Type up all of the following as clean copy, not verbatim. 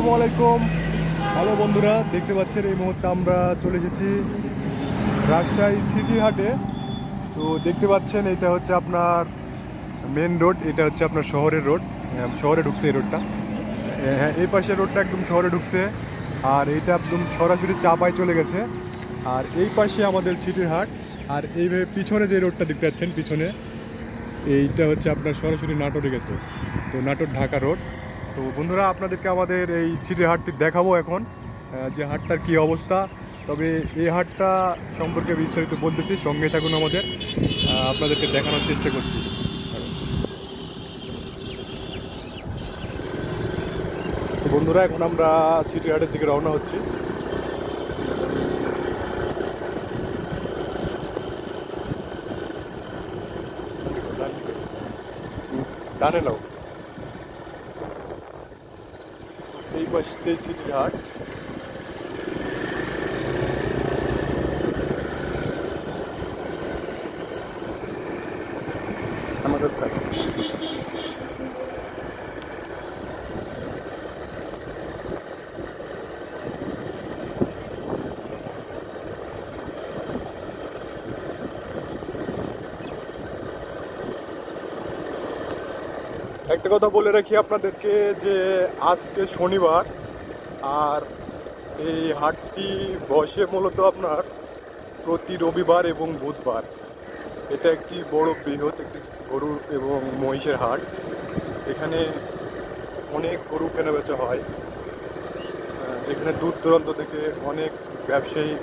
আসসালামু আলাইকুম। হ্যালো বন্ধুরা, দেখতে পাচ্ছেন এই মুহূর্তে আমরা চলে এসেছি রাজশাহী সিটি হাটে। তো দেখতে পাচ্ছেন এটা হচ্ছে আপনার মেন রোড, এটা হচ্ছে আপনার শহরের রোড। শহরে ঢুকছে এই রোডটা। হ্যাঁ, এই পাশের রোডটা একদম শহরে ঢুকছে, আর এইটা একদম সরাসরি চাপায় চলে গেছে। আর এই পাশে আমাদের সিটির হাট। আর এইভাবে পিছনে যে রোডটা দেখতে পাচ্ছেন, পিছনে এইটা হচ্ছে আপনার সরাসরি নাটোরে গেছে। তো নাটোর ঢাকা রোড। তো বন্ধুরা, আপনাদেরকে আমাদের এই সিটির হাটটি দেখাবো এখন, যে হাটটার কি অবস্থা। তবে এই হাটটা সম্পর্কে বিস্তারিত বলতেছি, সঙ্গে থাকুন আমাদের, আপনাদেরকে দেখানোর চেষ্টা করছি। তো বন্ধুরা, এখন আমরা সিটি হাটের দিকে রওনা হচ্ছি। ডানে নাও, এই পাশে সিটির হাট। আমার রাস্তা একটা কথা বলে রাখি আপনাদেরকে, যে আজকে শনিবার, আর এই হাটটি বসে মূলত আপনার প্রতি রবিবার এবং বুধবার। এটা একটি বড় বৃহৎ একটি গরু এবং মহিষের হাট। এখানে অনেক গরু কেনাবেচা হয়, যেখানে দূর দূরান্ত থেকে অনেক ব্যবসায়ী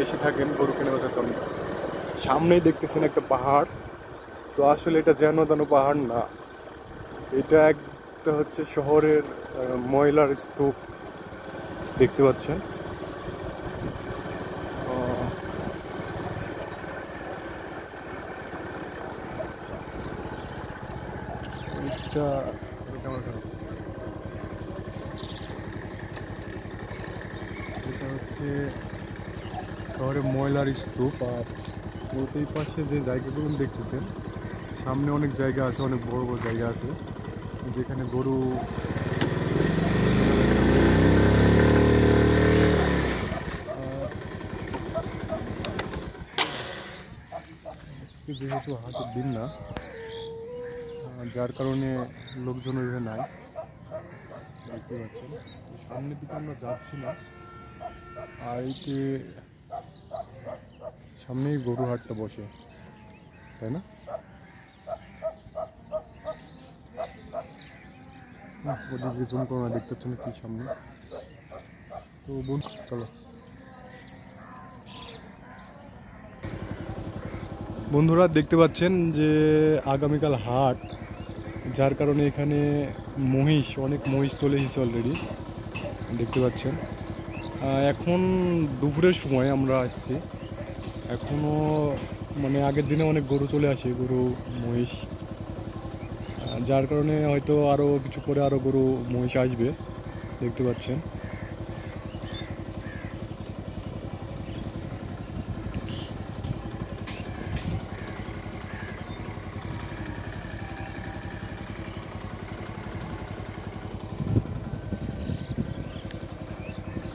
এসে থাকেন গরু কেনাবেচার জন্য। সামনেই দেখতেছেন একটা পাহাড়। তো আসলে এটা যেন তেন পাহাড় না, এটা একটা হচ্ছে শহরের ময়লার স্তূপ, দেখতে পাচ্ছেন। এটা এটা হচ্ছে শহরের ময়লার স্তূপ। আর এই পাশে যে জায়গাগুলো দেখতেছেন, সামনে অনেক জায়গা আছে, অনেক বড় বড় জায়গা আছে যেখানে গরু যেহেতু হাটের দিন না, যার কারণে লোকজন ওইভাবে নাই, দেখতে পাচ্ছেন। সামনের দিকে আমরা যাচ্ছি না, আর এইতে সামনেই গরু হাটটা বসে, তাই না? ওদিকে জুম করে দেখতে পাচ্ছেন কি সামনে। তো চলো বন্ধুরা, দেখতে পাচ্ছেন যে আগামীকাল হাট, যার কারণে এখানে অনেক মহিষ চলে এসেছে অলরেডি, দেখতে পাচ্ছেন। এখন দুপুরের সময় আমরা আসছি, এখনও মানে আগের দিনে অনেক গরু চলে আসে, গরু মহিষ, যার কারণে হয়তো আরও কিছু পরে আরও গরু মহিষ আসবে, দেখতে পাচ্ছেন।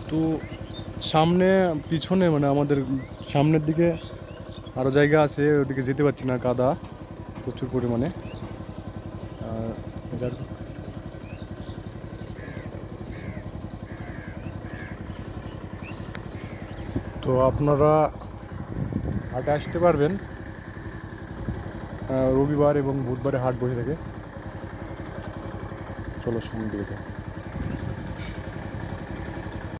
তো সামনে পিছনে মানে আমাদের সামনের দিকে আরও জায়গা আছে, ওদিকে যেতে পারছি না, কাদা প্রচুর পরিমাণে। তো আপনারা হাটে আসতে পারবেন, রবিবার এবং বুধবারে হাট বসে থাকে। চলো সামনের দিকে যাই।